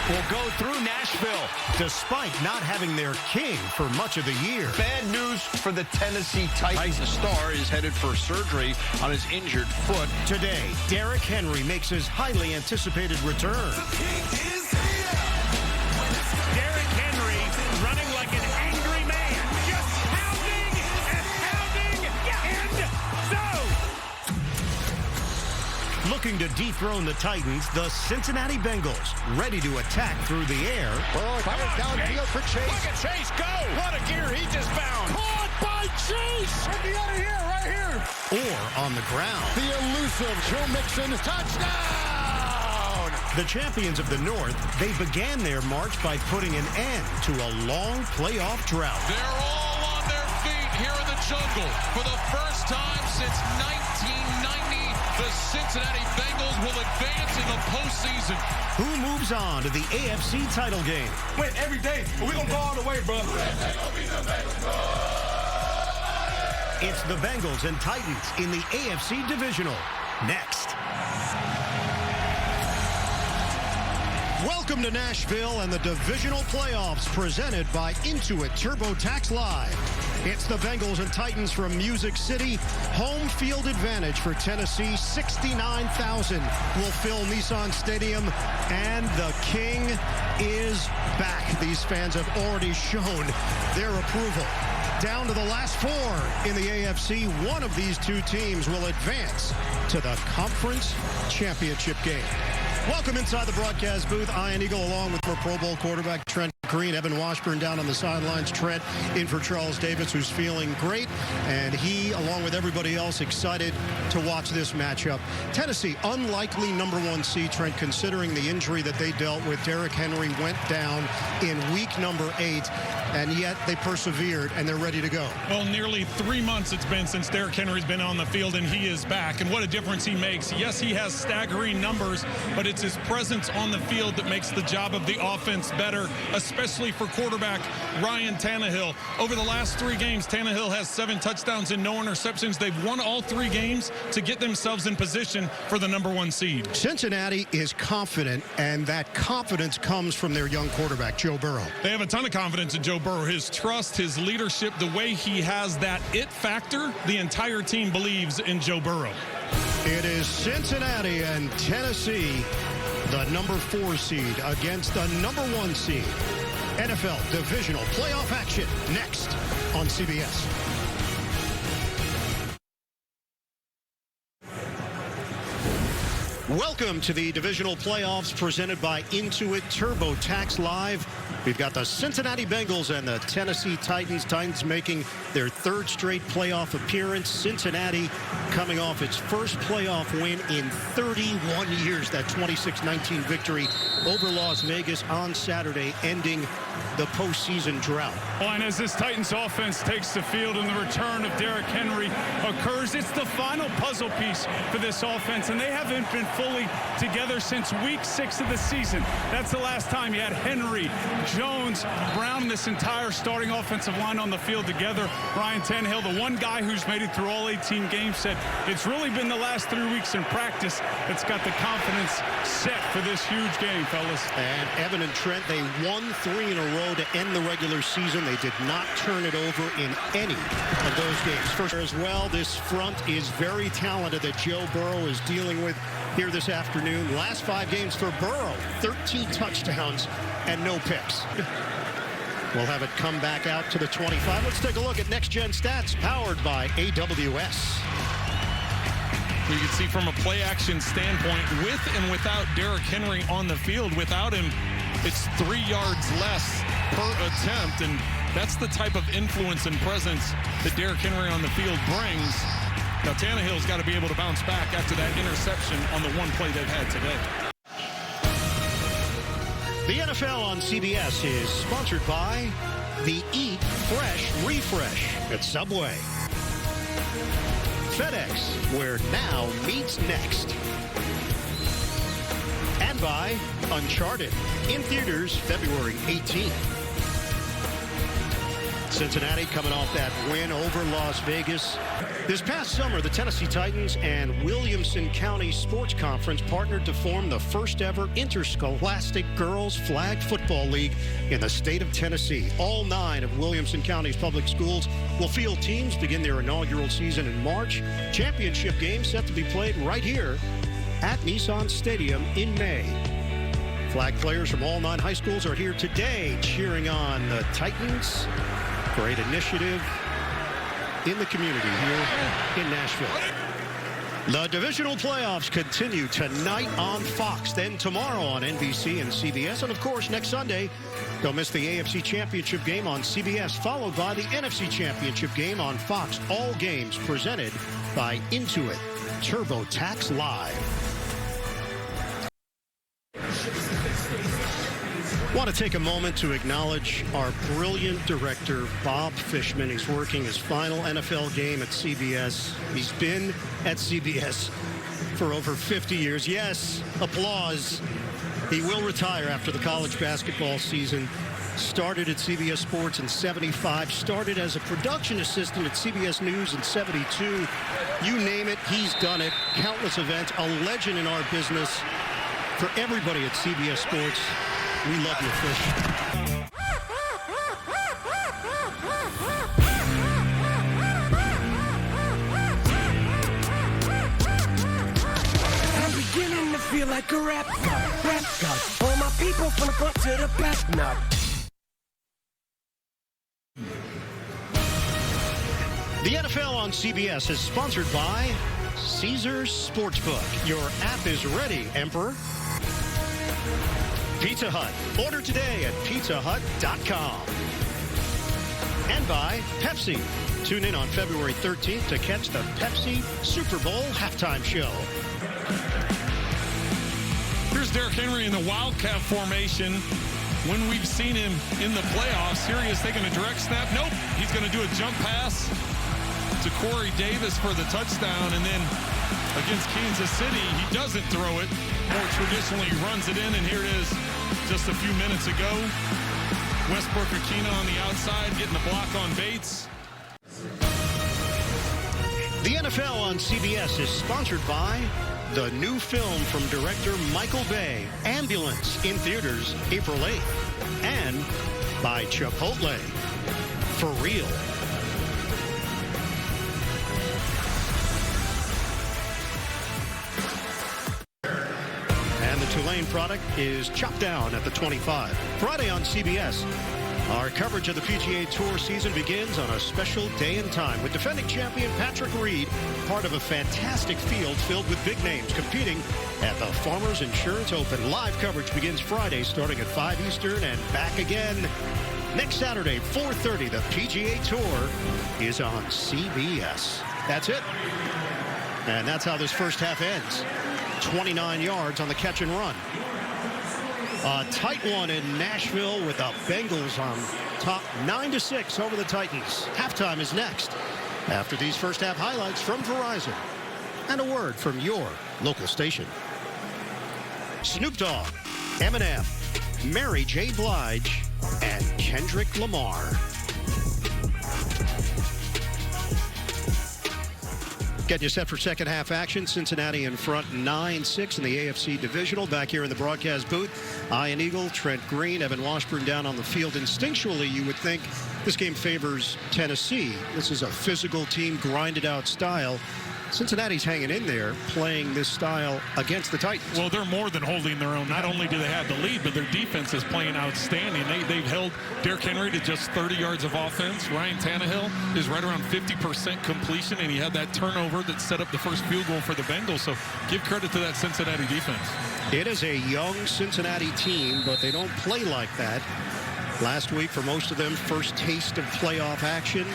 will go through Nashville, despite not having their king for much of the year. Bad news for the Tennessee Titans. The star is headed for surgery on his injured foot. Today, Derrick Henry makes his highly anticipated return. Derrick Henry running like an angry man, just pounding and pounding, and so. Looking to dethrone the Titans, the Cincinnati Bengals, ready to attack through the air. Downfield for Chase. Look at Chase go! What a gear he just found! Caught by Chase! Get me out of here, right here! Or on the ground. The elusive Joe Mixon, touchdown! The champions of the North, they began their march by putting an end to a long playoff drought. They're all on their feet here in the jungle. For the first time since 1990, the Cincinnati Bengals will advance in the postseason. Who moves on to the AFC title game? Win every day, but we're going to go all the way, bro. It's the Bengals and Titans in the AFC Divisional. Next. Welcome to Nashville and the Divisional Playoffs presented by Intuit TurboTax Live. It's the Bengals and Titans from Music City. Home field advantage for Tennessee. 69,000 will fill Nissan Stadium. And the King is back. These fans have already shown their approval. Down to the last four in the AFC. One of these two teams will advance to the conference championship game. Welcome inside the broadcast booth. Ian Eagle along with Pro Bowl quarterback Trent Green. Evan Washburn down on the sidelines. Trent in for Charles Davis, who's feeling great. And he, along with everybody else, excited to watch this matchup. Tennessee, unlikely #1 seed, Trent, considering the injury that they dealt with. Derrick Henry went down in week number 8. And yet they persevered, and they're ready to go. Well, nearly 3 months it's been since Derrick Henry's been on the field, and he is back. And what a difference he makes. Yes, he has staggering numbers, but it's his presence on the field that makes the job of the offense better, especially for quarterback Ryan Tannehill. Over the last 3 games, Tannehill has 7 touchdowns and no interceptions. They've won all 3 games to get themselves in position for the #1 seed. Cincinnati is confident, and that confidence comes from their young quarterback, Joe Burrow. They have a ton of confidence in Joe Burrow. His trust, his leadership, the way he has that it factor, the entire team believes in Joe Burrow. It is Cincinnati and Tennessee, the #4 seed against the #1 seed. NFL Divisional Playoff action next on CBS. Welcome to the Divisional Playoffs presented by Intuit TurboTax Live. We've got the Cincinnati Bengals and the Tennessee Titans. Titans making their 3rd straight playoff appearance. Cincinnati coming off its first playoff win in 31 years. That 26-19 victory over Las Vegas on Saturday, ending the postseason drought. Well, and as this Titans offense takes the field and the return of Derrick Henry occurs, it's the final puzzle piece for this offense, and they haven't been fully together since week 6 of the season. That's the last time you had Henry, Jones, Brown, and this entire starting offensive line on the field together. Ryan Tannehill, the one guy who's made it through all 18 games, said it's really been the last 3 weeks in practice that's got the confidence set for this huge game, fellas. And Evan and Trent, they won 3 in a row to end the regular season. They did not turn it over in any of those games. First as well, this front is very talented that Joe Burrow is dealing with here this afternoon. Last 5 games for Burrow, 13 touchdowns and no picks. We'll have it come back out to the 25. Let's take a look at next-gen stats powered by AWS. You can see from a play-action standpoint, with and without Derrick Henry on the field, without him, it's 3 yards less per attempt, and that's the type of influence and presence that Derrick Henry on the field brings. Now, Tannehill's got to be able to bounce back after that interception on the one play they've had today. The NFL on CBS is sponsored by the Eat Fresh Refresh at Subway. FedEx, where now meets next. And by Uncharted, in theaters February 18th. Cincinnati coming off that win over Las Vegas. This past summer, the Tennessee Titans and Williamson County Sports Conference partnered to form the first ever interscholastic girls flag football league in the state of Tennessee. All 9 of Williamson County's public schools will field teams, begin their inaugural season in March. Championship games set to be played right here at Nissan Stadium in May. Flag players from all 9 high schools are here today cheering on the Titans. Great initiative in the community here in Nashville. The divisional playoffs continue tonight on Fox, then tomorrow on NBC and CBS, and of course next Sunday, don't miss the AFC Championship game on CBS, followed by the NFC Championship game on Fox. All games presented by Intuit TurboTax Live. I want to take a moment to acknowledge our brilliant director, Bob Fishman. He's working his final NFL game at CBS. He's been at CBS for over 50 years. Yes, applause. He will retire after the college basketball season. Started at CBS Sports in '75. Started as a production assistant at CBS News in '72. You name it, he's done it. Countless events. A legend in our business. For everybody at CBS Sports, we love you, Fish. I'm beginning to feel like a rap god. All my people from the front to the back now. The NFL on CBS is sponsored by Caesars Sportsbook. Your app is ready, Emperor. Pizza Hut. Order today at pizzahut.com. And by Pepsi. Tune in on February 13th to catch the Pepsi Super Bowl halftime show. Here's Derrick Henry in the Wildcat formation. When we've seen him in the playoffs, here he is taking a direct snap. Nope, he's going to do a jump pass to Corey Davis for the touchdown, and then against Kansas City, he doesn't throw it. More traditionally runs it in, and here it is just a few minutes ago. Westbrook-Akina on the outside, getting the block on Bates. The NFL on CBS is sponsored by the new film from director Michael Bay, Ambulance, in theaters April 8th, and by Chipotle, for real. Tulane product is chopped down at the 25. Friday on CBS, our coverage of the PGA Tour season begins on a special day and time with defending champion Patrick Reed, part of a fantastic field filled with big names competing at the Farmers Insurance Open. Live coverage begins Friday starting at 5 Eastern and back again next Saturday, 4:30. The PGA Tour is on CBS. That's it. And that's how this first half ends. 29 yards on the catch and run. A tight one in Nashville with the Bengals on top 9-6 over the Titans. Halftime is next after these first half highlights from Verizon and a word from your local station. Snoop Dogg, Eminem, Mary J. Blige, and Kendrick Lamar. Getting you set for second half action. Cincinnati in front 9-6 in the AFC Divisional. Back here in the broadcast booth, Ian Eagle, Trent Green, Evan Washburn down on the field. Instinctually, you would think this game favors Tennessee. This is a physical team, grinded out style. Cincinnati's hanging in there, playing this style against the Titans. Well, they're more than holding their own. Not only do they have the lead, but their defense is playing outstanding. They've held Derrick Henry to just 30 yards of offense. Ryan Tannehill is right around 50% completion, and he had that turnover that set up the first field goal for the Bengals. So give credit to that Cincinnati defense. It is a young Cincinnati team, but they don't play like that. Last week, for most of them, first taste of playoff action.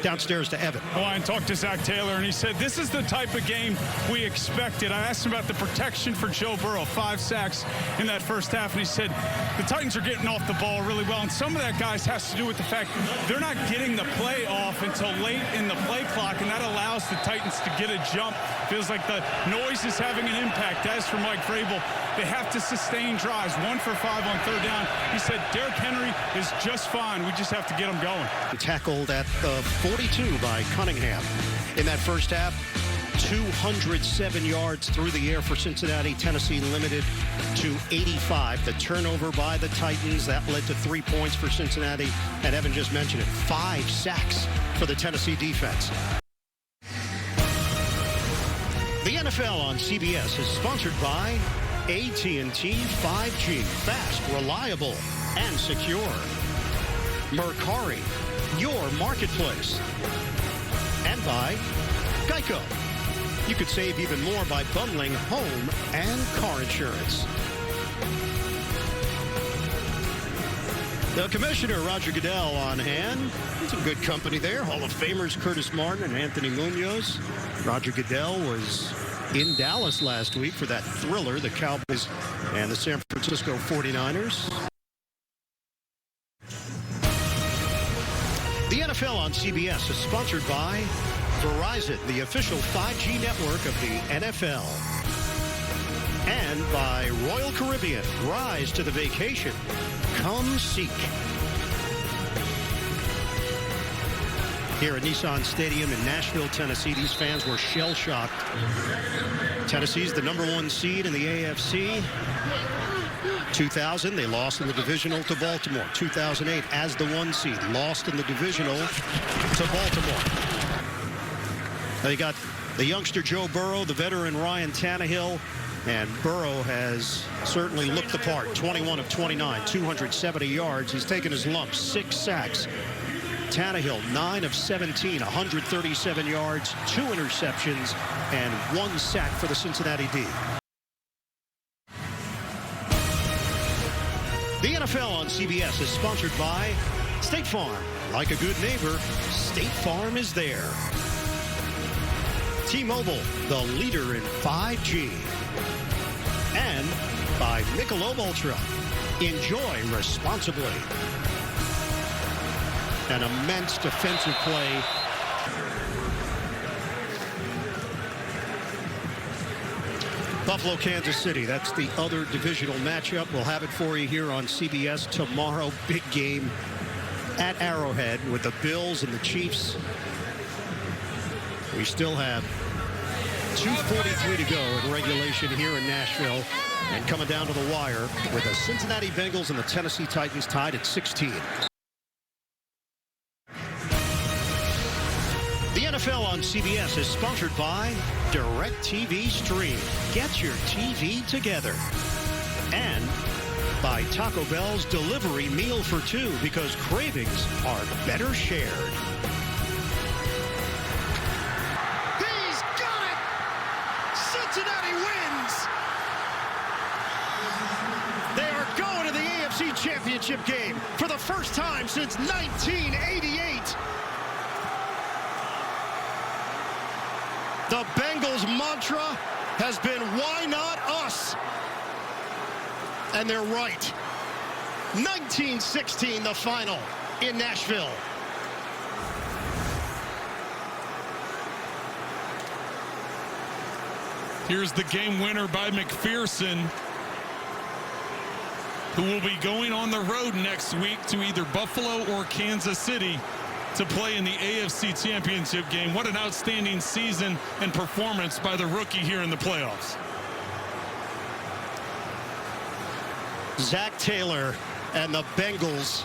Downstairs to Evan. Oh, I talked to Zach Taylor, and he said this is the type of game we expected. I asked him about the protection for Joe Burrow, 5 sacks in that first half, and he said the Titans are getting off the ball really well, and some of that, guys, has to do with the fact they're not getting the play off until late in the play clock, and that allows the Titans to get a jump. Feels like the noise is having an impact. As for Mike Vrabel, They have to sustain drives. 1 for 5 on third down. He said Derrick Henry is just fine. We just have to get him going. Tackled at the 42 by Cunningham. In that first half, 207 yards through the air for Cincinnati. Tennessee limited to 85. The turnover by the Titans, that led to 3 points for Cincinnati. And Evan just mentioned it, 5 sacks for the Tennessee defense. The NFL on CBS is sponsored by AT&T 5G. Fast, reliable, and secure. Mercari, your marketplace. And by Geico. You could save even more by bundling home and car insurance. The commissioner, Roger Goodell, on hand. Some good company there. Hall of Famers Curtis Martin and Anthony Munoz. Roger Goodell was in Dallas last week for that thriller, the Cowboys and the San Francisco 49ers. The NFL on CBS is sponsored by Verizon, the official 5G network of the NFL. And by Royal Caribbean, rise to the vacation. Come seek. Here at Nissan Stadium in Nashville, Tennessee, these fans were shell-shocked. Tennessee's the #1 seed in the AFC. 2000, they lost in the divisional to Baltimore. 2008, as the 1 seed, lost in the divisional to Baltimore. They got the youngster Joe Burrow, the veteran Ryan Tannehill, and Burrow has certainly looked the part. 21 of 29, 270 yards. He's taken his lumps, 6 sacks. Tannehill, 9 of 17, 137 yards, 2 interceptions, and 1 sack for the Cincinnati D. The NFL on CBS is sponsored by State Farm. Like a good neighbor, State Farm is there. T-Mobile, the leader in 5G. And by Michelob Ultra. Enjoy responsibly. An immense defensive play. Buffalo, Kansas City. That's the other divisional matchup. We'll have it for you here on CBS tomorrow. Big game at Arrowhead with the Bills and the Chiefs. We still have 2:43 to go in regulation here in Nashville. And coming down to the wire with the Cincinnati Bengals and the Tennessee Titans tied at 16. The NFL on CBS is sponsored by DirecTV Stream. Get your TV together. And by Taco Bell's delivery meal for 2, because cravings are better shared. He's got it! Cincinnati wins! They are going to the AFC Championship game for the first time since 1988. The Bengals' mantra has been, why not us? And they're right. 19-16, the final in Nashville. Here's the game winner by McPherson, who will be going on the road next week to either Buffalo or Kansas City to play in the AFC Championship game. What an outstanding season and performance by the rookie here in the playoffs. Zach Taylor and the Bengals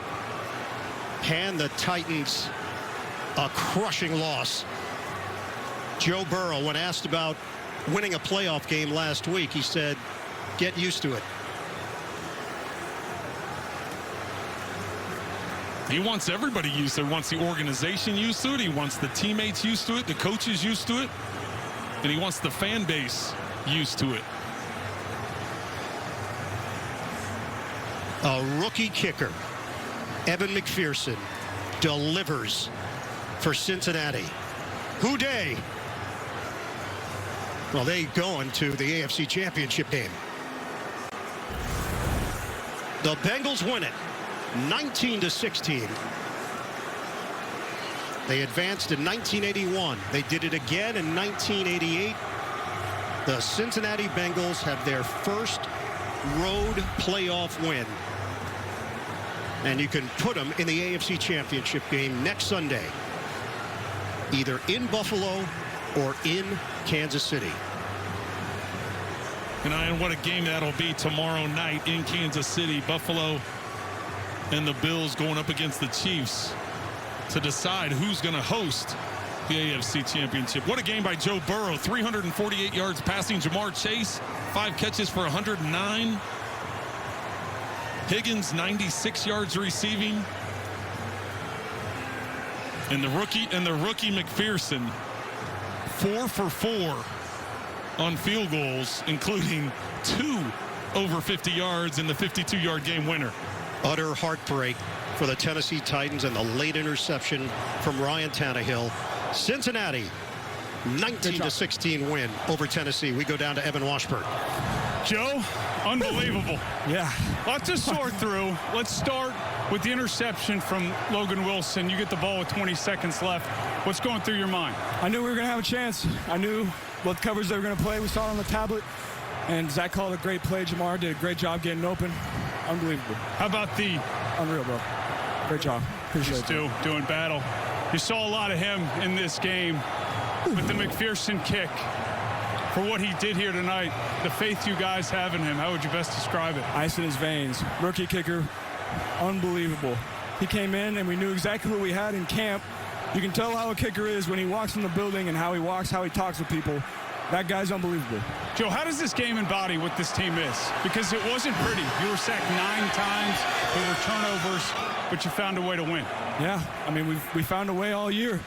hand the Titans a crushing loss. Joe Burrow, when asked about winning a playoff game last week, he said, get used to it. He wants everybody used to it. He wants the organization used to it. He wants the teammates used to it, the coaches used to it, and he wants the fan base used to it. A rookie kicker, Evan McPherson, delivers for Cincinnati. Who dey? Well, they going to the AFC Championship game. The Bengals win it, 19-16. They advanced in 1981. They did it again in 1988. The Cincinnati Bengals have their first road playoff win. And you can put them in the AFC Championship game next Sunday, either in Buffalo or in Kansas City. And what a game that'll be tomorrow night in Kansas City. Buffalo and the Bills going up against the Chiefs to decide who's going to host the AFC Championship. What a game by Joe Burrow. 348 yards passing. Jamar Chase, 5 catches for 109. Higgins, 96 yards receiving. And the rookie McPherson, 4 for 4 on field goals, including 2 over 50 yards in the 52-yard game winner. Utter heartbreak for the Tennessee Titans and the late interception from Ryan Tannehill. Cincinnati, 19-16 win over Tennessee. We go down to Evan Washburn. Joe, unbelievable. Yeah. Lots to sort through. Let's start with the interception from Logan Wilson. You get the ball with 20 seconds left. What's going through your mind? I knew we were going to have a chance. I knew what coverage they were going to play. We saw it on the tablet. And Zach called a great play. Jamar did a great job getting open. Unbelievable. How about the... Unreal, bro. Great job. Appreciate it. Stu doing battle. You saw a lot of him in this game with the McPherson kick. For what he did here tonight, the faith you guys have in him, how would you best describe it? Ice in his veins. Rookie kicker. Unbelievable. He came in and we knew exactly what we had in camp. You can tell how a kicker is when he walks in the building and how he walks, how he talks with people. That guy's unbelievable. Joe, how does this game embody what this team is? Because it wasn't pretty. You were sacked 9 times. There were turnovers, but you found a way to win. Yeah, I mean, we found a way all year.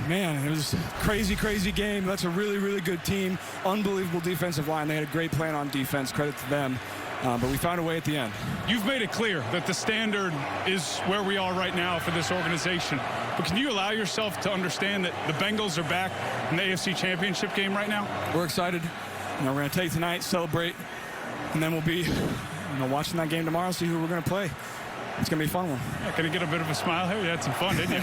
Man, it was a crazy, crazy game. That's a really, really good team. Unbelievable defensive line. They had a great plan on defense. Credit to them. But we found a way at the end. You've made it clear that the standard is where we are right now for this organization. But can you allow yourself to understand that the Bengals are back in the AFC Championship game right now? We're excited. We're going to take tonight, celebrate, and then we'll be watching that game tomorrow, see who we're going to play. It's going to be a fun one. Yeah, can I get a bit of a smile here? You had some fun, didn't you?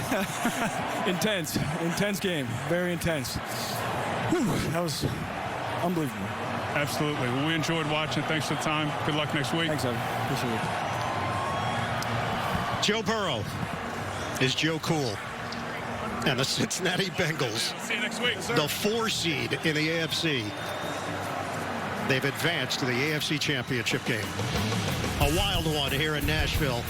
Intense game. Very intense. Whew, that was unbelievable. Absolutely. Well, we enjoyed watching. Thanks for the time. Good luck next week. Thanks, Evan. Appreciate it. Joe Burrow is Joe Cool. And the Cincinnati Bengals, See you next week, sir. the 4 seed in the AFC. They've advanced to the AFC Championship game. A wild one here in Nashville.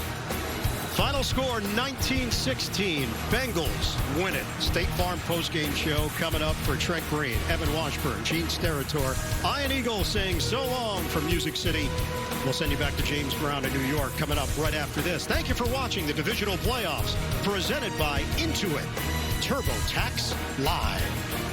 Final score 19-16. Bengals win it. State Farm postgame show coming up for Trent Green, Evan Washburn, Gene Steratore, Ian Eagle saying so long from Music City. We'll send you back to James Brown in New York coming up right after this. Thank you for watching the Divisional Playoffs presented by Intuit TurboTax Live.